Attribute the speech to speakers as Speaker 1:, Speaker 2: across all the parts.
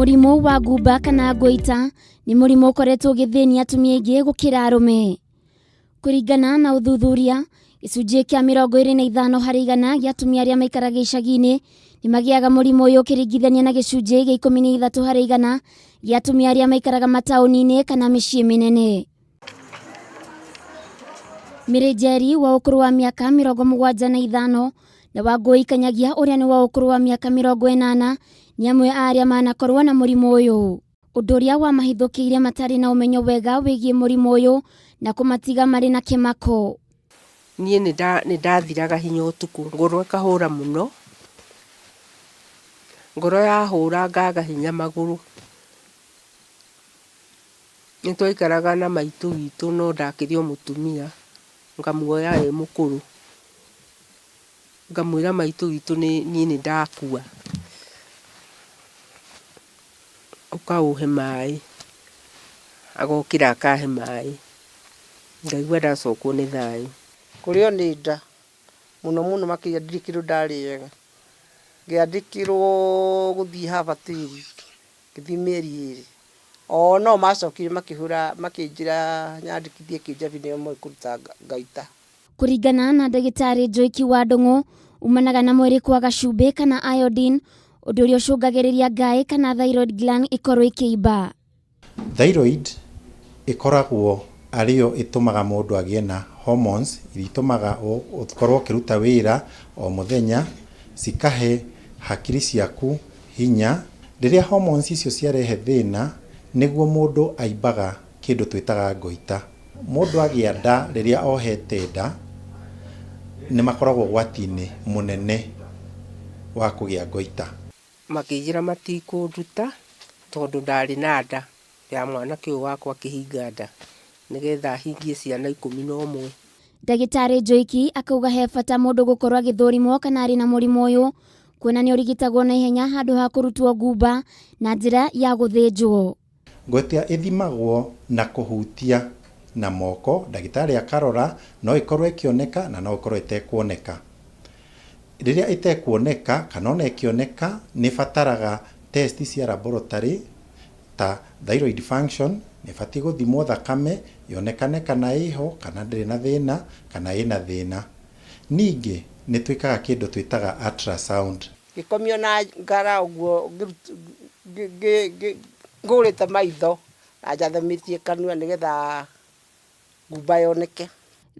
Speaker 1: Murimu wa Ngumba kana Goiter ni murimu ukoretwo githĩnia atumia aingĩ gukira arume. Kuigana na uthuthuria, gĩcunjĩ kĩa 25% gĩa atumia arĩa maikaraga icagi-inĩ ni magiaga murimu ũyũ ũkĩringithania na gĩcunjĩ gĩa 13% gĩa atumia arĩa maikaraga mataũni-inĩ kana mĩciĩ mĩnene. Mirejeri wa ũkũrũ wa mĩaka 75 na Wangũi Kanyagia ũrĩa ni wa ũkũrũ wa mĩaka 80 ni amwe arĩa manakorwo na murimu ũyũ. Ũndũ ũrĩa wamahithũkĩire matarĩ na ũmenyo wega wĩgiĩ murimu ũyũ na kũmatiga marĩ na kĩmako.
Speaker 2: Niĩ nĩ ndathiraga hinya ũtukũ, ngoro ĩkahũra mũno, ngoro yahũra ngaga hinya magũrũ. Nĩ twaikaraga na maitũ witũ no ndakĩrĩ o mũtumia, ngamuoya e mũkũrũ, ngamwĩra maitũ witũ niĩ nĩ ndakua, ũkaũhe maĩ, agokĩra akahe maĩ, ngaigua ndacokwo nĩ thayũ.
Speaker 3: Kũrĩo nĩ nda mũno mũno makĩria ndirikĩrwo ndarĩaga, ngĩandĩkĩrwo gũthiĩ habatĩri, ngĩthiĩ mĩeri 2, o no macokire makĩnjĩra nyandĩkithie kĩnjabi nĩo moĩ kũruta Goiter.
Speaker 1: Kuringana na ndagĩtarĩ Joiki wa Ndung'u, umanaga na mwĩrĩ kwaga cumbi kana iodine, ũndũ ũrĩa ũcũngagĩrĩria ngaai kana thyroid gland ikorwo ikĩimba.
Speaker 4: Thyroid ikoragwo arĩyo ĩtũmaga mũndũ agĩe na hormones iria itũmaga ũkorwo ũkĩruta wĩra o mũthenya, cikahe hakiri ciaku hinya. Rĩrĩa hormones icio ciarehe thĩna nĩguo mũndũ aimbaga kĩndũ twĩtaga Goiter. Mũndũ agĩa nda rĩrĩa ohete nda nĩ makoragwo ugwati-ini mũnene wa kũgĩa Goiter.
Speaker 2: Makĩnjĩra matikũnduta tondũ ndarĩ na nda ya mwanake ũyũ wakwa akĩhinga nda nĩgetha hingie ciana 11.
Speaker 1: Ndagĩtarĩ Joiki akauga he bata mũndũ gũkorwo agĩthũrimwo kana arĩ na mũrimũ ũyũ, kuona nĩ ũrigitagwo na ihenya handũ ha kũrutwo ngumba na njĩra ya gũthĩnjwo.
Speaker 4: Goiter ĩthimagwo na kũhutia na moko, ndagĩtarĩ akarora, no ĩkorwo ĩkĩoneka na no ĩkorwo ĩtekuoneka. Rĩrĩa ĩtekuoneka kana ona ĩkĩoneka nĩ bataraga test cia laboratory ta thyroid function, nĩ batiĩ gũthimwo thakame yonekane kana ĩho kana ndĩrĩ na thĩna kana ĩna thĩna. Ningĩ nĩ twĩkaga kĩndũ twĩtaga ultrasound.
Speaker 3: Gĩkomio na ngara ũguo ngũrĩte maitho na njathamĩtie kanua nĩgetha ngumba yoneke.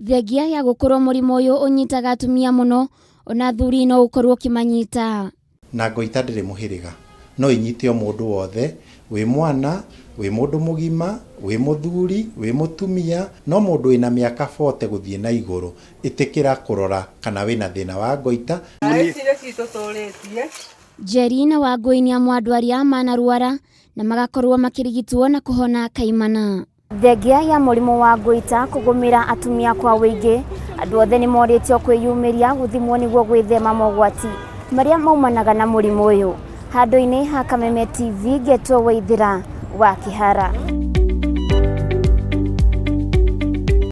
Speaker 1: Thengia ya gũkorwo mũrimũ ũyũ ũnyitaga atumia mũno, ona athuri no ũkorwo ũkĩmanyita.
Speaker 4: Na Goiter ndĩrĩ mũhĩrĩga, no ĩnyite o mũndũ wothe, wĩ mwana, wĩ mũndũ mũgima, wĩ mũthuri, wĩ mũtumia, no mũndũ wĩna mĩaka 40 gũthiĩ na igũrũ, ĩtĩkĩra kũrora kana wĩna thĩna wa Goiter. Njeri na Wangũi nĩ amwe andũ arĩa manaruara na magakorwo makĩrigitwo na kũhona kaimana. Thengia ya mũrimũ wa Goiter kũgũmĩra atumia kwa wĩingĩ, andũ othe nĩ morĩtio kwĩyumĩria gũthimwo nĩguo gwĩthema mogwati marĩa maumanaga na mũrimũ ũyũ. Handũ-inĩ ha Kameme TV, ngetwo Waithira wa Kihara.